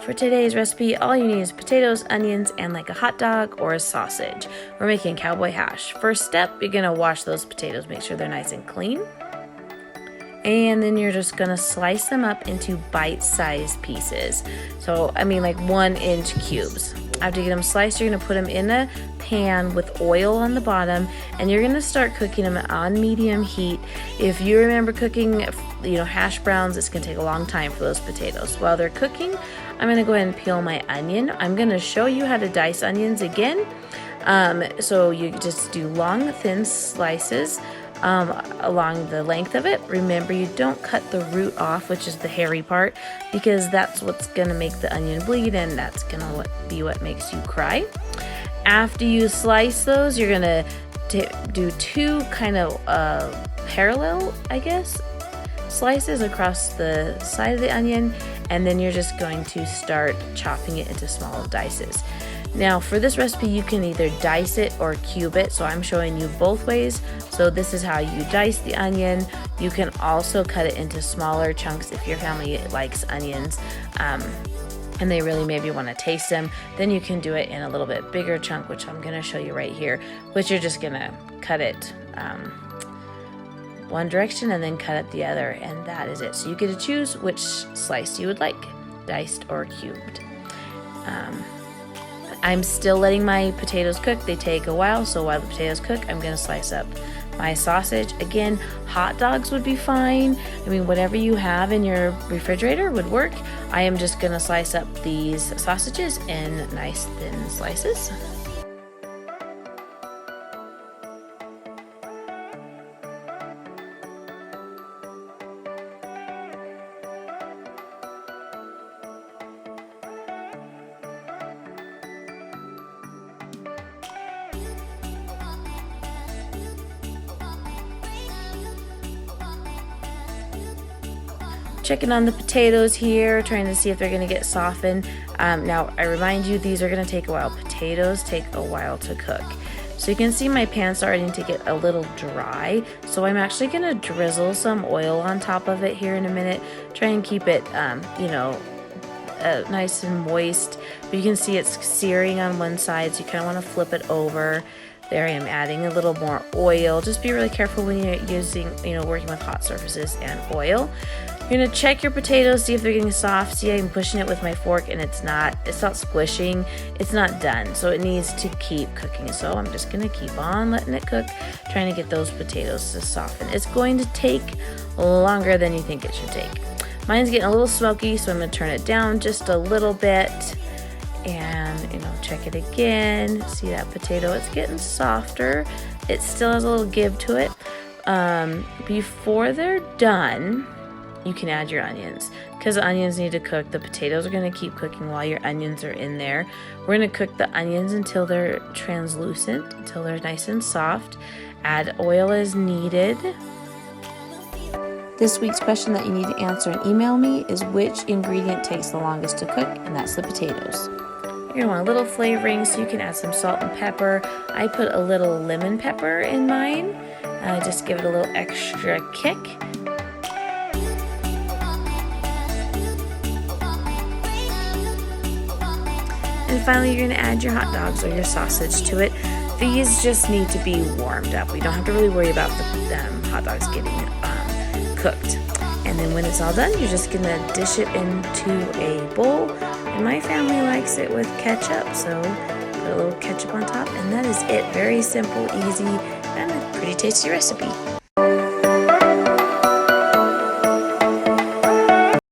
For today's recipe, all you need is potatoes, onions, and like a hot dog or a sausage. We're making cowboy hash. First step, you're gonna wash those potatoes, make sure they're nice and clean. And then you're just gonna slice them up into bite-sized pieces. So, I mean like 1-inch cubes. After you get them sliced, you're gonna put them in a pan with oil on the bottom, and you're gonna start cooking them on medium heat. If you remember cooking, hash browns, it's gonna take a long time for those potatoes. While they're cooking, I'm gonna go ahead and peel my onion. I'm gonna show you how to dice onions again. So you just do long, thin slices along the length of it. Remember, you don't cut the root off, which is the hairy part, because that's what's gonna make the onion bleed, and that's gonna be what makes you cry. After you slice those, you're gonna do two kind of parallel, I guess, slices across the side of the onion, and then you're just going to start chopping it into small dices. Now for this recipe, you can either dice it or cube it, so I'm showing you both ways. So this is how you dice the onion. You can also cut it into smaller chunks if your family likes onions and they really maybe want to taste them. Then you can do it in a little bit bigger chunk, which I'm going to show you right here, which you're just going to cut it one direction and then cut it the other, and that is it. So you get to choose which slice you would like, diced or cubed. I'm still letting my potatoes cook. They take a while, so while the potatoes cook, I'm going to slice up my sausage. Again, hot dogs would be fine. I mean, whatever you have in your refrigerator would work. I am just going to slice up these sausages in nice thin slices. Checking on the potatoes here, trying to see if they're going to get softened. Now, I remind you, these are going to take a while. Potatoes take a while to cook. So you can see my pan starting to get a little dry. So I'm actually going to drizzle some oil on top of it here in a minute. Try and keep it, nice and moist. But you can see it's searing on one side, so you kind of want to flip it over. There I am adding a little more oil. Just be really careful when you're working with hot surfaces and oil. You're gonna check your potatoes, see if they're getting soft. See, I'm pushing it with my fork and it's not squishing. It's not done, so it needs to keep cooking. So I'm just gonna keep on letting it cook, trying to get those potatoes to soften. It's going to take longer than you think it should take. Mine's getting a little smoky, so I'm gonna turn it down just a little bit. And check it again. See that potato? It's getting softer. It still has a little give to it. Before they're done, you can add your onions, because the onions need to cook. The potatoes are going to keep cooking while your onions are in there. We're going to cook the onions until they're translucent, until they're nice and soft. Add oil as needed. This week's question that you need to answer and email me is, which ingredient takes the longest to cook? And that's the potatoes. You're going to want a little flavoring, so you can add some salt and pepper. I put a little lemon pepper in mine. Just give it a little extra kick. And finally, you're going to add your hot dogs or your sausage to it. These just need to be warmed up. We don't have to really worry about the hot dogs getting cooked. And then when it's all done, you're just going to dish it into a bowl. And my family likes it with ketchup, so put a little ketchup on top. And that is it. Very simple, easy, and a pretty tasty recipe.